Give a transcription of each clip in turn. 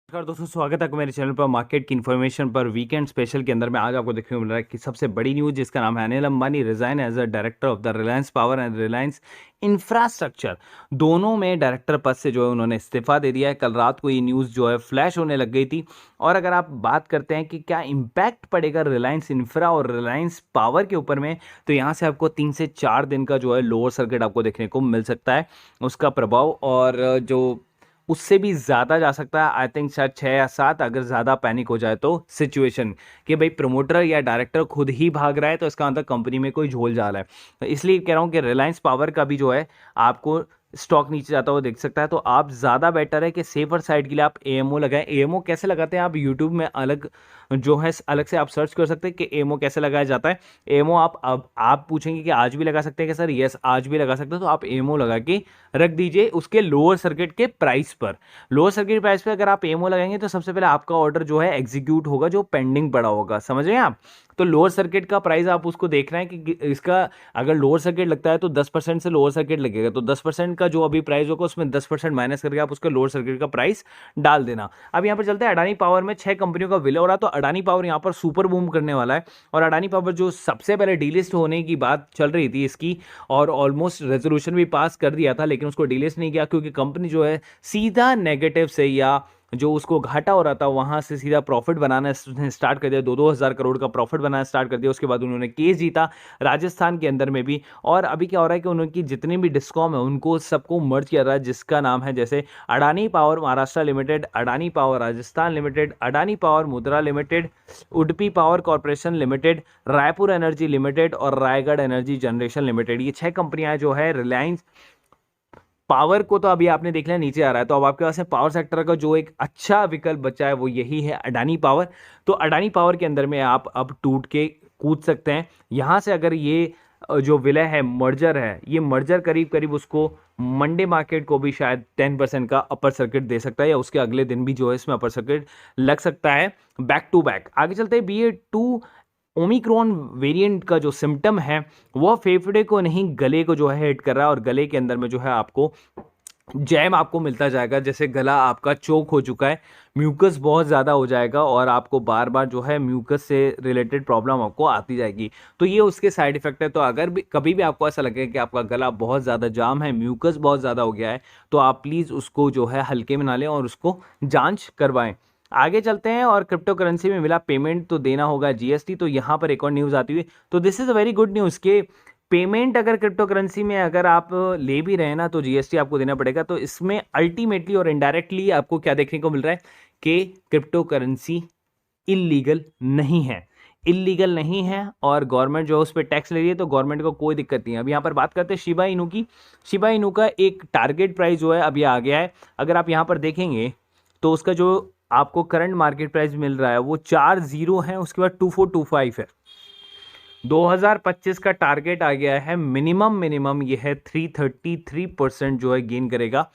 नमस्कार दोस्तों, स्वागत है आपका मेरे चैनल पर मार्केट की इन्फॉर्मेशन पर। वीकेंड स्पेशल के अंदर में आज आपको देखने को मिल रहा है कि सबसे बड़ी न्यूज़ जिसका नाम है Anil Ambani resign as a director of the Reliance power and Reliance infrastructure. दोनों में डायरेक्टर पद से जो है उन्होंने इस्तीफा दे दिया है। कल रात को ये न्यूज़ जो है फ्लैश होने लग गई थी। और अगर आप बात करते हैं कि क्या इम्पैक्ट पड़ेगा रिलायंस इंफ्रा और रिलायंस पावर के ऊपर में, तो यहाँ से आपको 3 से 4 दिन का जो है लोअर सर्किट आपको देखने को मिल सकता है उसका प्रभाव। और जो उससे भी ज़्यादा जा सकता है, आई थिंक शायद 6 या 7, अगर ज़्यादा पैनिक हो जाए तो सिचुएशन कि भाई प्रमोटर या डायरेक्टर खुद ही भाग रहा है तो इसका मतलब कंपनी में कोई झोल झाल है। तो इसलिए कह रहा हूँ कि रिलायंस पावर का भी जो है आपको स्टॉक नीचे जाता हुआ देख सकता है। तो आप ज़्यादा बेटर है कि सेफर साइड के लिए आप एएमओ लगाएं। एएमओ कैसे लगाते हैं आप यूट्यूब में अलग जो है अलग से आप सर्च कर सकते हैं कि एएमओ कैसे लगाया जाता है। एएमओ आप अब आप पूछेंगे कि आज भी लगा सकते हैं क्या सर? यस, आज भी लगा सकते हैं। तो आप एएमओ लगा के रख दीजिए उसके लोअर सर्किट के प्राइस पर। लोअर सर्किट प्राइस पे अगर आप एमओ लगाएंगे तो सबसे पहले आपका ऑर्डर जो है एग्जीक्यूट होगा जो पेंडिंग पड़ा होगा, समझ रहे हैं आप? तो लोअर सर्किट का प्राइस आप उसको देख रहे हैं कि इसका अगर लोअर सर्किट लगता है तो 10% से लोअर सर्किट लगेगा। तो 10% का जो अभी प्राइस होगा उसमें 10% माइनस करके आप उसका लोअर सर्किट का प्राइस डाल देना। अब यहाँ पर चलते हैं अडानी पावर में 6 कंपनियों का विलय हो रहा है। तो अडानी पावर यहाँ पर सुपर बूम करने वाला है। और अडानी पावर जो सबसे पहले डीलिस्ट होने की बात चल रही थी इसकी, और ऑलमोस्ट रेजोल्यूशन भी पास कर दिया था, लेकिन उसको डीलिस्ट नहीं किया क्योंकि कंपनी जो है सीधा नेगेटिव से या जो उसको घाटा हो रहा था वहां से सीधा प्रॉफिट बनाना स्टार्ट कर दिया। 2-2 हज़ार करोड़ का प्रॉफिट बनाना स्टार्ट कर दिया। उसके बाद उन्होंने केस जीता राजस्थान के अंदर में भी। और अभी क्या हो रहा है कि उनकी जितनी भी डिस्कॉम है उनको सबको मर्ज किया रहा है, जिसका नाम है जैसे Adani power Maharashtra limited, Adani power Rajasthan limited, Adani power Mundra limited, Udupi power corporation limited, Raipur energy limited और रायगढ़ एनर्जी जनरेशन लिमिटेड। ये 6 कंपनियां जो है रिलायंस पावर को तो अभी आपने देख लिया नीचे आ रहा है। तो अब आपके पास है पावर सेक्टर का जो एक अच्छा विकल्प बचा है वो यही है अडानी पावर। तो अडानी पावर के अंदर में आप अब टूट के कूद सकते हैं यहां से। अगर ये जो विलय है, मर्जर है, ये मर्जर करीब करीब उसको मंडे मार्केट को भी शायद 10% का अपर सर्किट दे सकता है या उसके अगले दिन भी जो है इसमें अपर सर्किट लग सकता है बैक टू बैक। आगे चलते हैं BA.2 ओमिक्रॉन वेरिएंट का जो सिम्टम है वह फेफड़े को नहीं गले को जो है हिट कर रहा है। और गले के अंदर में जो है आपको जैम आपको मिलता जाएगा, जैसे गला आपका चोक हो चुका है, म्यूकस बहुत ज़्यादा हो जाएगा और आपको बार बार जो है म्यूकस से रिलेटेड प्रॉब्लम आपको आती जाएगी। तो ये उसके साइड इफेक्ट है। तो अगर भी कभी भी आपको ऐसा लगे कि आपका गला बहुत ज़्यादा जाम है, म्यूकस बहुत ज़्यादा हो गया है, तो आप प्लीज़ उसको जो है हल्के में ना लें और उसको जांच करवाएं। आगे चलते हैं। और क्रिप्टो करेंसी में मिला पेमेंट तो देना होगा जीएसटी। तो यहाँ पर एक और न्यूज़ आती हुई, तो this is a very good news के पेमेंट अगर क्रिप्टो करेंसी में अगर आप ले भी रहे हैं ना तो जीएसटी आपको देना पड़ेगा। तो इसमें अल्टीमेटली और इनडायरेक्टली आपको क्या देखने को मिल रहा है कि क्रिप्टो करेंसी इलीगल नहीं है, इलीगल नहीं है। और गवर्नमेंट जो है उस पर टैक्स ले रही है, तो गवर्नमेंट को कोई दिक्कत नहीं है। अब यहाँ पर बात करते हैं शिबा इनू की। शिबा इनू का एक टारगेट प्राइस जो है अभी आ गया है। अगर आप यहाँ पर देखेंगे तो उसका जो आपको करंट मार्केट प्राइस मिल रहा है वो 4 है, उसके बाद 2425 है। 2025 का टारगेट आ गया है। मिनिमम ये है 333% जो है गेन करेगा।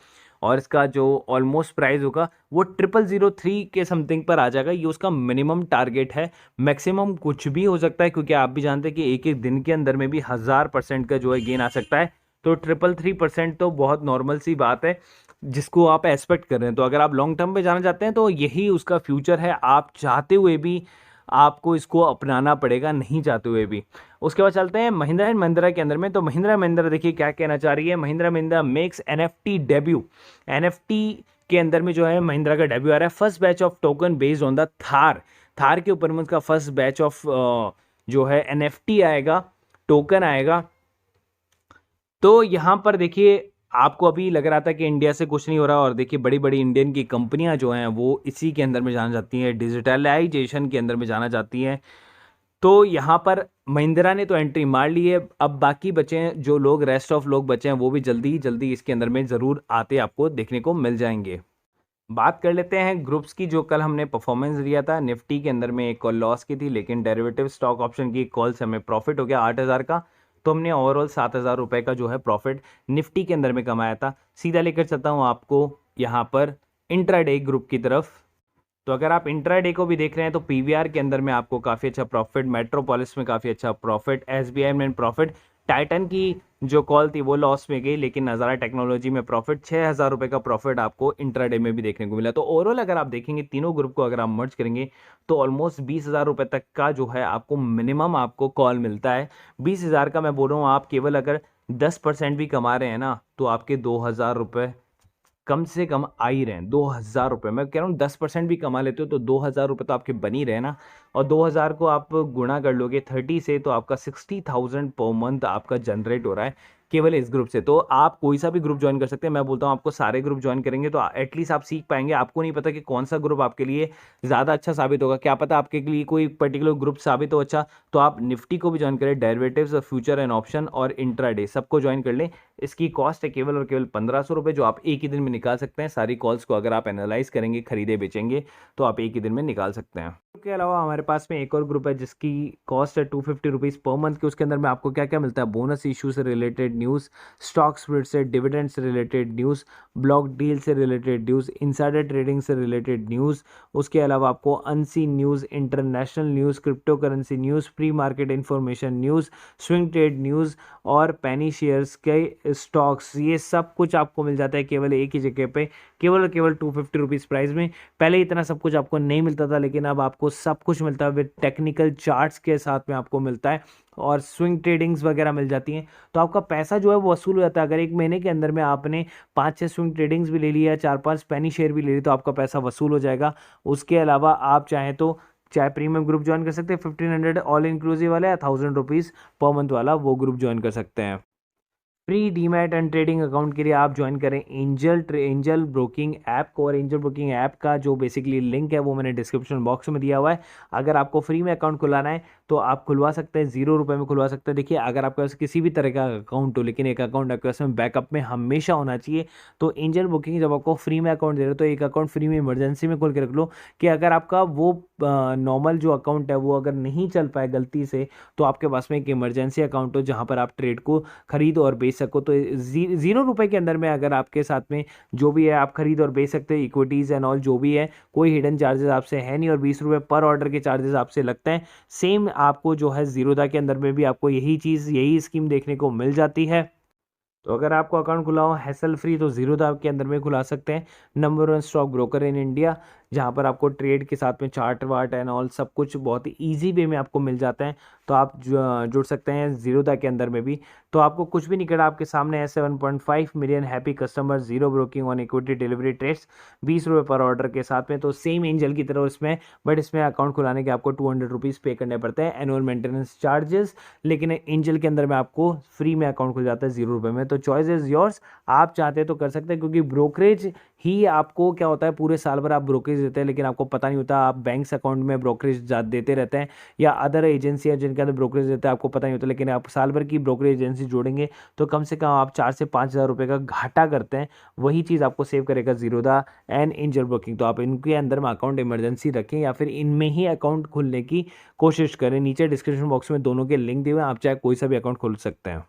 और इसका जो ऑलमोस्ट प्राइस होगा वो 0003 के समथिंग पर आ जाएगा। ये उसका मिनिमम टारगेट है। मैक्सिमम कुछ भी हो सकता है क्योंकि आप भी जानते हैं कि एक एक दिन के अंदर में भी 1000% का जो है गेन आ सकता है। तो 333% तो बहुत नॉर्मल सी बात है जिसको आप एक्सपेक्ट कर रहे हैं। तो अगर आप लॉन्ग टर्म पे जाना चाहते हैं तो यही उसका फ्यूचर है। आप चाहते हुए भी आपको इसको अपनाना पड़ेगा, नहीं चाहते हुए भी। उसके बाद चलते हैं महिंद्रा एंड महिंद्रा के अंदर में। तो महिंद्रा एंड महिंद्रा देखिए क्या कहना चाह रही है। Mahindra makes NFT debut. NFT के अंदर में जो है महिंद्रा का डेब्यू आ रहा है। First batch of token based on the Thar के ऊपर में उसका फर्स्ट बैच ऑफ जो है एनएफटी आएगा, टोकन आएगा। तो यहाँ पर देखिए आपको अभी लग रहा था कि इंडिया से कुछ नहीं हो रहा, और देखिए बड़ी बड़ी इंडियन की कंपनियां जो हैं वो इसी के अंदर में जाना चाहती हैं, डिजिटलाइजेशन के अंदर में जाना चाहती हैं। तो यहाँ पर महिंद्रा ने तो एंट्री मार ली है। अब बाकी बचे हैं जो लोग, रेस्ट ऑफ लोग बचे हैं, वो भी जल्दी जल्दी इसके अंदर में ज़रूर आते आपको देखने को मिल जाएंगे। बात कर लेते हैं ग्रुप्स की। जो कल हमने परफॉर्मेंस दिया था, निफ्टी के अंदर में एक कॉल लॉस की थी, लेकिन डेरिवेटिव स्टॉक ऑप्शन की कॉल से हमें प्रॉफिट हो गया 8000 का। तो हमने ओवरऑल 7000 रुपये का जो है प्रॉफिट निफ्टी के अंदर में कमाया था। सीधा लेकर चलता हूँ आपको यहाँ पर इंट्राडे ग्रुप की तरफ। तो अगर आप इंट्राडे को भी देख रहे हैं तो पीवीआर के अंदर में आपको काफ़ी अच्छा प्रॉफिट, मेट्रोपोलिस में काफ़ी अच्छा प्रॉफिट, एसबीआई में प्रॉफिट, टाइटन की जो कॉल थी वो लॉस में गई, लेकिन नज़ारा टेक्नोलॉजी में प्रॉफिट 6,000 रुपये का प्रॉफिट आपको इंट्राडे में भी देखने को मिला। तो ओवरऑल अगर आप देखेंगे तीनों ग्रुप को अगर आप मर्ज करेंगे तो ऑलमोस्ट 20,000 रुपये तक का जो है आपको मिनिमम आपको कॉल मिलता है। 20,000 का मैं बोल रहा हूँ, आप केवल अगर 10% भी कमा रहे हैं ना तो आपके 2,000 रुपये कम से कम आ ही रहे हैं। 2,000 रुपये, मैं कह रहा हूँ 10% भी कमा लेते हो तो 2,000 रुपये तो आपके बन ही रहे ना। और 2,000 को आप गुणा कर लोगे 30 से तो आपका 60,000 पर मंथ आपका जनरेट हो रहा है केवल इस ग्रुप से। तो आप कोई सा भी ग्रुप ज्वाइन कर सकते हैं। मैं बोलता हूँ आपको सारे ग्रुप ज्वाइन करेंगे तो एटलीस्ट आप सीख पाएंगे। आपको नहीं पता कि कौन सा ग्रुप आपके लिए ज़्यादा अच्छा साबित होगा, क्या पता आपके लिए कोई पर्टिकुलर ग्रुप साबित हो अच्छा, तो आप निफ्टी को भी ज्वाइन करें, डेरिवेटिव्स और फ्यूचर एंड ऑप्शन और इंट्राडे सबको ज्वाइन कर लें। इसकी कॉस्ट है केवल और केवल 1,500 रुपये, जो आप एक ही दिन में निकाल सकते हैं। सारी कॉल्स को अगर आप एनालाइज करेंगे, खरीदे बेचेंगे, तो आप एक ही दिन में निकाल सकते हैं। इसके अलावा हमारे पास में एक और ग्रुप है जिसकी कॉस्ट है 250 रुपीज़ पर मंथ की। उसके अंदर में आपको क्या क्या मिलता है, बोनस इशू से रिलेटेड न्यूज़, स्टॉक स्प्लिट से, डिविडेंड से रिलेटेड न्यूज़, ब्लॉक डील से रिलेटेड न्यूज़, इनसाइडर ट्रेडिंग से रिलेटेड न्यूज़। उसके अलावा आपको unseen news, international news, crypto currency news, pre market information news, swing trade news और पेनी shares के स्टॉक्स, ये सब कुछ आपको मिल जाता है केवल एक ही जगह पे, केवल और केवल 250 रुपीज़ प्राइस में। पहले इतना सब कुछ आपको नहीं मिलता था, लेकिन अब आपको सब कुछ मिलता है विद टेक्निकल चार्ट्स के साथ में आपको मिलता है, और स्विंग ट्रेडिंग्स वगैरह मिल जाती हैं। तो आपका पैसा जो है वो वसूल हो जाता है। अगर एक महीने के अंदर में आपने 5-6 स्विंग ट्रेडिंग्स भी ले लिया, 4-5 पेनी शेयर भी ले ली, तो आपका पैसा वसूल हो जाएगा। उसके अलावा आप चाहें तो चाहे प्रीमियम ग्रुप ज्वाइन कर सकते हैं, 1500 ऑल इंक्लूसिव वाला या 1,000 रुपीज़ पर मंथ वाला वो ग्रुप ज्वाइन कर सकते हैं। Free demat and trading account के लिए आप ज्वाइन करें एंजल ब्रोकिंग ऐप को। और एंजल ब्रोकिंग ऐप का जो बेसिकली लिंक है वो मैंने डिस्क्रिप्शन बॉक्स में दिया हुआ है। अगर आपको फ्री में अकाउंट खुलाना है तो आप खुलवा सकते हैं, 0 रुपये में खुलवा सकते हैं। देखिए, अगर आपके पास किसी भी तरह का अकाउंट हो, लेकिन एक अकाउंट आपके पास में बैकअप में हमेशा होना चाहिए। तो एंजल ब्रोकिंग जब आपको फ्री में अकाउंट दे रहे हो तो एक अकाउंट फ्री में इमरजेंसी में खोल के रख लो, कि अगर आपका वो नॉर्मल जो अकाउंट है वो अगर नहीं चल पाए गलती से, तो आपके पास में एक इमरजेंसी अकाउंट हो जहाँ पर आप ट्रेड को खरीद और बेच सको। तो 0 रुपये के अंदर में अगर आपके साथ में जो भी है आप खरीद और बेच सकते हैं, इक्विटीज़ एंड ऑल जो भी है, कोई हिडन चार्जेस आपसे है नहीं, और 20 रुपये पर ऑर्डर के चार्जेस आपसे लगते हैं। सेम आपको जो है जीरोधा के अंदर में भी आपको यही चीज़, यही स्कीम देखने को मिल जाती है। तो अगर आपको अकाउंट खुला हो हैसल फ्री तो जीरोधा के अंदर में खुला सकते हैं। Number 1 stock broker in India, जहाँ पर आपको ट्रेड के साथ में चार्ट वार्ट एंड ऑल सब कुछ बहुत ही ईजी वे में आपको मिल जाता है। तो आप जुड़ सकते हैं जीरोधा के अंदर में भी। तो आपको कुछ भी नहीं करना, आपके सामने है 7.5 million happy customer, zero broking on equity delivery trades, 20 रुपये पर ऑर्डर के साथ में। तो सेम एंजल की तरह इसमें, बट इसमें अकाउंट खुलाने के आपको 200 रुपीज़ पे करने पड़ते हैं एनुअल मेंटेनेंस चार्जेस। लेकिन एंजल के अंदर में आपको फ्री में अकाउंट खुल जाता है 0 रुपये में। तो चॉइस इज़ योर्स, आप चाहते हैं तो कर सकते हैं, क्योंकि ब्रोकरेज ही आपको क्या होता है, पूरे साल भर आप ब्रोकरेज देते हैं लेकिन आपको पता नहीं होता। आप बैंक्स अकाउंट में ब्रोकरेज देते रहते हैं, या अदर एजेंसियां जिनके अंदर ब्रोकरेज देते हैं, आपको पता नहीं होता। लेकिन आप साल भर की ब्रोकरेज एजेंसी जोड़ेंगे तो कम से कम आप 4 से 5 हज़ार रुपये का घाटा करते हैं। वही चीज़ आपको सेव करेगा जीरोधा एंड एंजल ब्रोकिंग। तो आप इनके अंदर में अकाउंट इमरजेंसी रखें, या फिर इनमें ही अकाउंट खोलने की कोशिश करें। नीचे डिस्क्रिप्शन बॉक्स में दोनों के लिंक दिए हुए हैं, आप चाहे कोई सा भी अकाउंट खोल सकते हैं।